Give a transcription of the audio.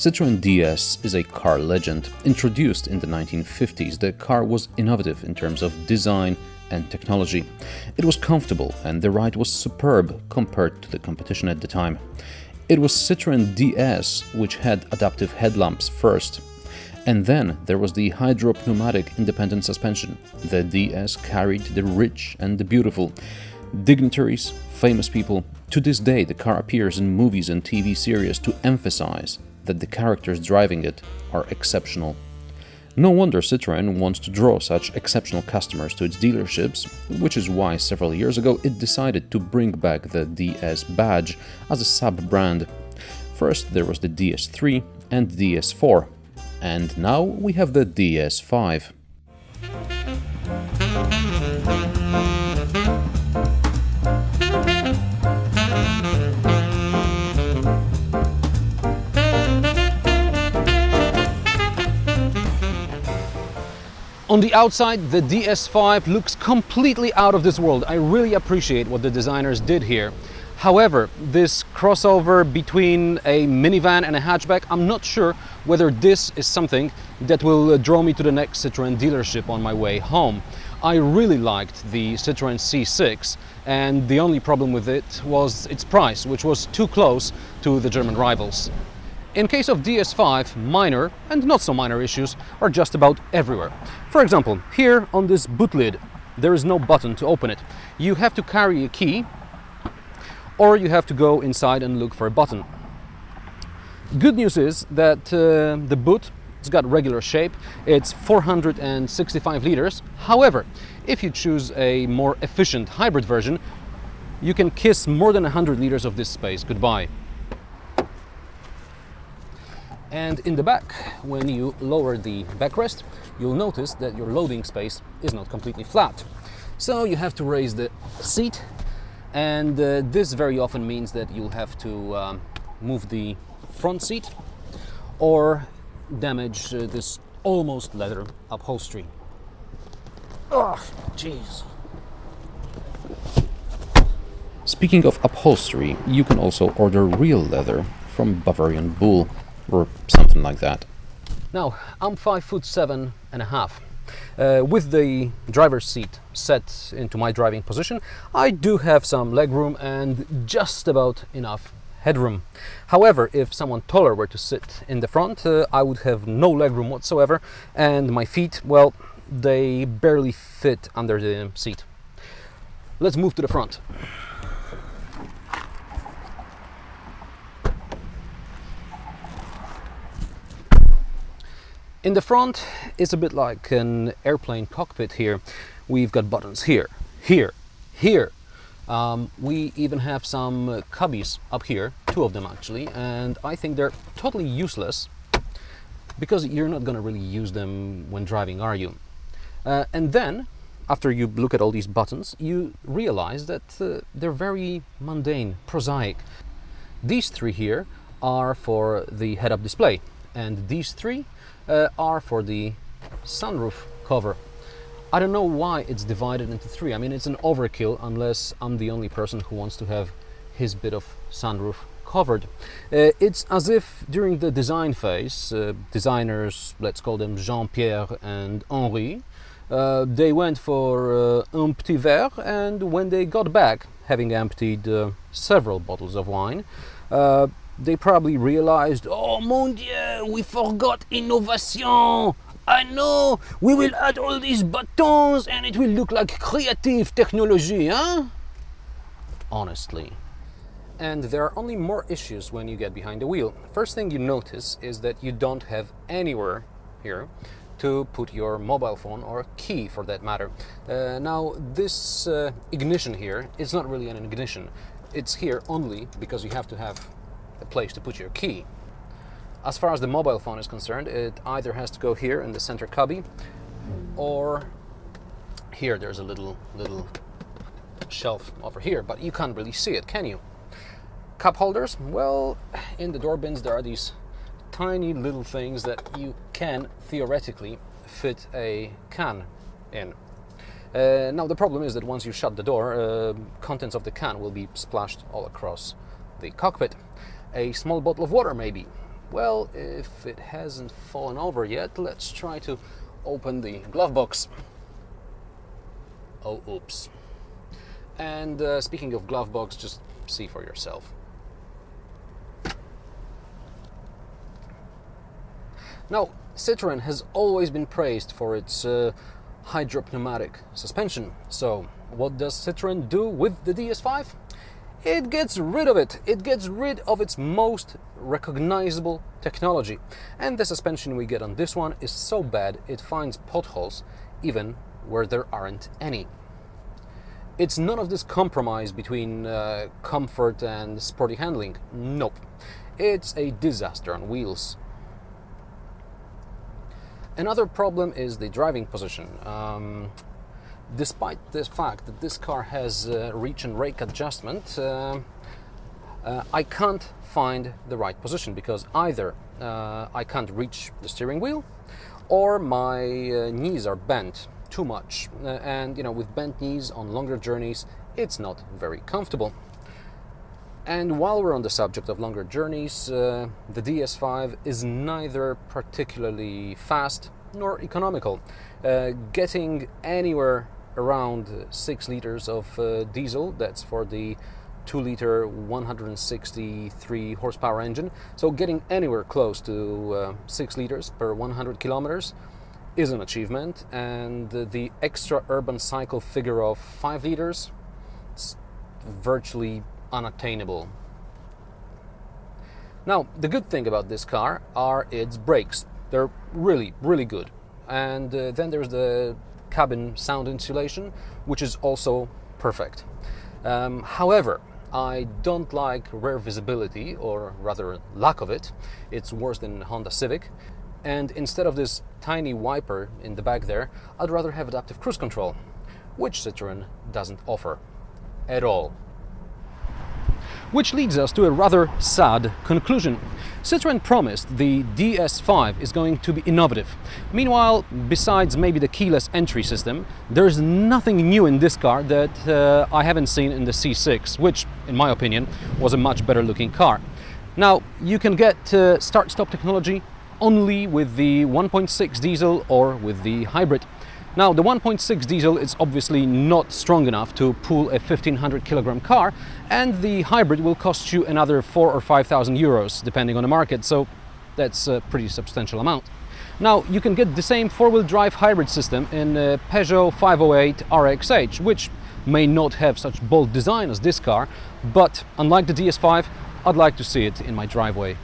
Citroen DS is a car legend. Introduced in the 1950s, the car was innovative in terms of design and technology. It was comfortable and the ride was superb compared to the competition at the time. It was Citroen DS which had adaptive headlamps first. And then there was the hydro-pneumatic independent suspension. The DS carried the rich and the beautiful. Dignitaries, famous people. To this day, the car appears in movies and TV series to emphasize that the characters driving it are exceptional. No wonder Citroën wants to draw such exceptional customers to its dealerships, which is why several years ago it decided to bring back the DS badge as a sub-brand. First there was the DS3 and DS4, and now we have the DS5. On the outside, the DS5 looks completely out of this world. I really appreciate what the designers did here. However, this crossover between a minivan and a hatchback, I'm not sure whether this is something that will draw me to the next Citroën dealership on my way home. I really liked the Citroën C6, and the only problem with it was its price, which was too close to the German rivals. In case of DS5, minor and not so minor issues are just about everywhere. For example, here on this boot lid, there is no button to open it. You have to carry a key, or you have to go inside and look for a button. Good news is that the boot has got regular shape. It's 465 liters. However, if you choose a more efficient hybrid version, you can kiss more than 100 liters of this space goodbye. And in the back, when you lower the backrest, you'll notice that your loading space is not completely flat. So you have to raise the seat, and this very often means that you'll have to move the front seat or damage this almost leather upholstery. Oh, jeez. Speaking of upholstery, you can also order real leather from Bavarian Bull, or something like that. Now, I'm 5'7.5". With the driver's seat set into my driving position, I do have some legroom and just about enough headroom. However, if someone taller were to sit in the front, I would have no legroom whatsoever, and my feet, well, they barely fit under the seat. Let's move to the front. In the front, it's a bit like an airplane cockpit here. We've got buttons here, here, here. We even have some cubbies up here, 2 of them actually, and I think they're totally useless because you're not going to really use them when driving, are you? And then, after you look at all these buttons, you realize that they're very mundane, prosaic. These 3 here are for the head-up display, and these 3 are for the sunroof cover. I don't know why it's divided into 3. I mean, it's an overkill unless I'm the only person who wants to have his bit of sunroof covered. It's as if during the design phase, designers, let's call them Jean-Pierre and Henri, they went for un petit verre, and when they got back, having emptied several bottles of wine, they probably realized, oh mon Dieu, we forgot innovation. I know, we will add all these buttons and it will look like creative technology, huh? Honestly. And there are only more issues when you get behind the wheel. First thing you notice is that you don't have anywhere here to put your mobile phone or key for that matter. Now this ignition here is not really an ignition. It's here only because you have to have a place to put your key. As far as the mobile phone is concerned, it either has to go here in the center cubby, or here there's a little shelf over here, but you can't really see it, can you? Cup holders, well, in the door bins there are these tiny little things that you can theoretically fit a can in. Now the problem is that once you shut the door, contents of the can will be splashed all across the cockpit. A small bottle of water maybe Well, if it hasn't fallen over yet, let's try to open the glove box. Oh, oops. And speaking of glove box, just see for yourself. Now, Citroen has always been praised for its hydropneumatic suspension. So, what does Citroen do with the DS5? It gets rid of it. It gets rid of its most recognizable technology. And the suspension we get on this one is so bad it finds potholes even where there aren't any. It's none of this compromise between comfort and sporty handling. Nope. It's a disaster on wheels. Another problem is the driving position. Despite the fact that this car has reach and rake adjustment, I can't find the right position because either I can't reach the steering wheel or my knees are bent too much. And with bent knees on longer journeys, it's not very comfortable. And while we're on the subject of longer journeys, the DS5 is neither particularly fast nor economical. Getting anywhere around 6 liters of diesel, that's for the 2-liter 163 horsepower engine, so getting anywhere close to 6 liters per 100 kilometers is an achievement, and the extra urban cycle figure of 5 liters is virtually unattainable. Now, the good thing about this car are its brakes. They're really, really good. And then there's the cabin sound insulation, which is also perfect. However, I don't like rear visibility, or rather lack of it. It's worse than Honda Civic. And instead of this tiny wiper in the back there, I'd rather have adaptive cruise control, which Citroen doesn't offer at all. Which leads us to a rather sad conclusion. Citroen promised the DS5 is going to be innovative. Meanwhile, besides maybe the keyless entry system, there's nothing new in this car that I haven't seen in the C6, which, in my opinion, was a much better looking car. Now, you can get start-stop technology only with the 1.6 diesel or with the hybrid. Now, the 1.6 diesel is obviously not strong enough to pull a 1500 kilogram car, and the hybrid will cost you another 4,000 or 5,000 euros, depending on the market, so that's a pretty substantial amount. Now, you can get the same four-wheel drive hybrid system in Peugeot 508 RXH, which may not have such bold design as this car, but unlike the DS5, I'd like to see it in my driveway.